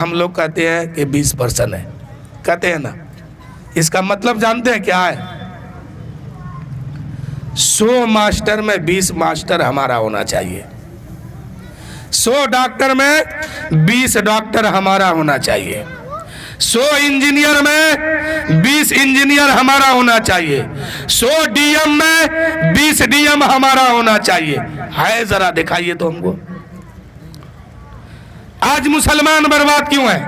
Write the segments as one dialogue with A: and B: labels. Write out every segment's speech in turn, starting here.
A: हम लोग कहते हैं कि 20% है, कहते हैं ना, इसका मतलब जानते हैं क्या है? 100 मास्टर में 20 मास्टर हमारा होना चाहिए, 100 डॉक्टर में 20 डॉक्टर हमारा होना चाहिए, 100 इंजीनियर में 20 इंजीनियर हमारा होना चाहिए, 100 डीएम में 20 डीएम हमारा होना चाहिए। है जरा दिखाइए तो हमको। आज मुसलमान बर्बाद क्यों है?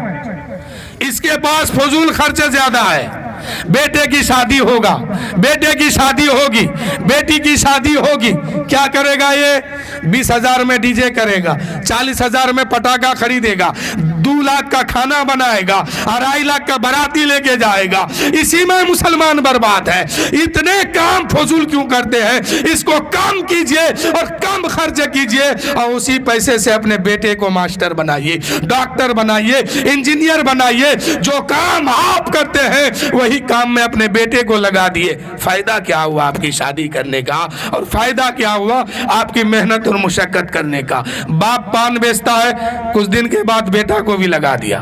A: इसके पास फजूल खर्चे ज्यादा है। बेटे की शादी होगा, बेटे की शादी होगी, बेटी की शादी होगी, क्या करेगा ये? 20,000 में डीजे करेगा, 40,000 में पटाखा खरीदेगा, 2 लाख का खाना बनाएगा, 2.5 लाख का बाराती लेके जाएगा। इसी में मुसलमान बर्बाद है। इतने काम फजूल क्यों करते हैं? इसको कम कीजिए और कम खर्च कीजिए और उसी पैसे से अपने बेटे को मास्टर बनाइए, डॉक्टर बनाइए, इंजीनियर बनाइए। जो काम आप करते हैं वही काम में अपने बेटे को लगा दिए। फायदा क्या हुआ आपकी शादी करने का, और फायदा क्या हुआ आपकी मेहनत और मुशक्कत करने का? बाप पान बेचता है, कुछ दिन के बाद बेटा को भी लगा दिया।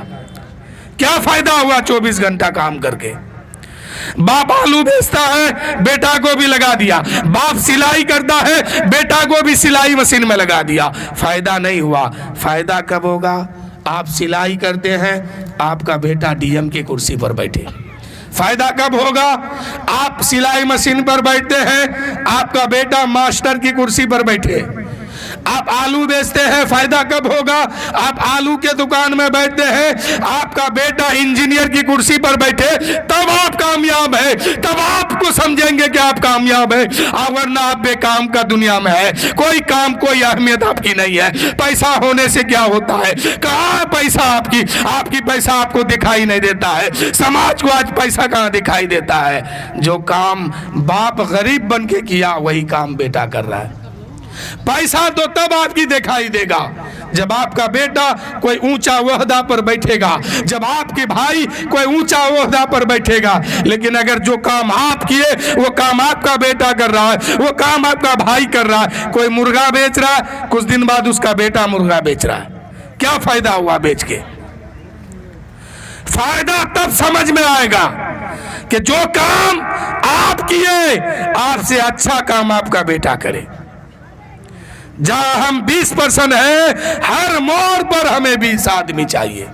A: क्या फायदा हुआ 24 घंटा काम करके? बाप आलू बेचता है, बेटा को भी लगा दिया। बाप सिलाई करता है, बेटा को भी सिलाई मशीन में लगा दिया। फायदा नहीं हुआ। फायदा कब होगा? आप सिलाई करते हैं, आपका बेटा डीएम की कुर्सी पर बैठे। फायदा कब होगा? आप सिलाई मशीन पर बैठते हैं, आपका बेटा मास्टर की कुर्सी पर बैठे। आप आलू बेचते हैं, फायदा कब होगा? आप आलू के दुकान में बैठते हैं, आपका बेटा इंजीनियर की कुर्सी पर बैठे। तब आप कामयाब है, तब आपको समझेंगे कि आप कामयाब है। वरना आप बेकाम का दुनिया में है। कोई काम, कोई अहमियत आपकी नहीं है। पैसा होने से क्या होता है? कहाँ है पैसा आपकी? आपकी पैसा आपको दिखाई नहीं देता है। समाज को आज पैसा कहाँ दिखाई देता है? जो काम बाप गरीब बन के किया वही काम बेटा कर रहा है। पैसा तो तब आपकी दिखाई देगा जब आपका बेटा कोई ऊंचा ओहदा पर बैठेगा, जब आपके भाई कोई ऊंचा ओहदा पर बैठेगा। लेकिन अगर जो काम आप किए वो काम आपका बेटा कर रहा है, वो काम आपका भाई कर रहा है, कोई मुर्गा बेच रहा है, कुछ दिन बाद उसका बेटा मुर्गा बेच रहा है, क्या फायदा हुआ बेच के? फायदा तब समझ में आएगा कि जो काम आप किए, आपसे अच्छा काम आपका बेटा करे। जहां हम 20% है, हर मोड़ पर हमें 20 आदमी चाहिए।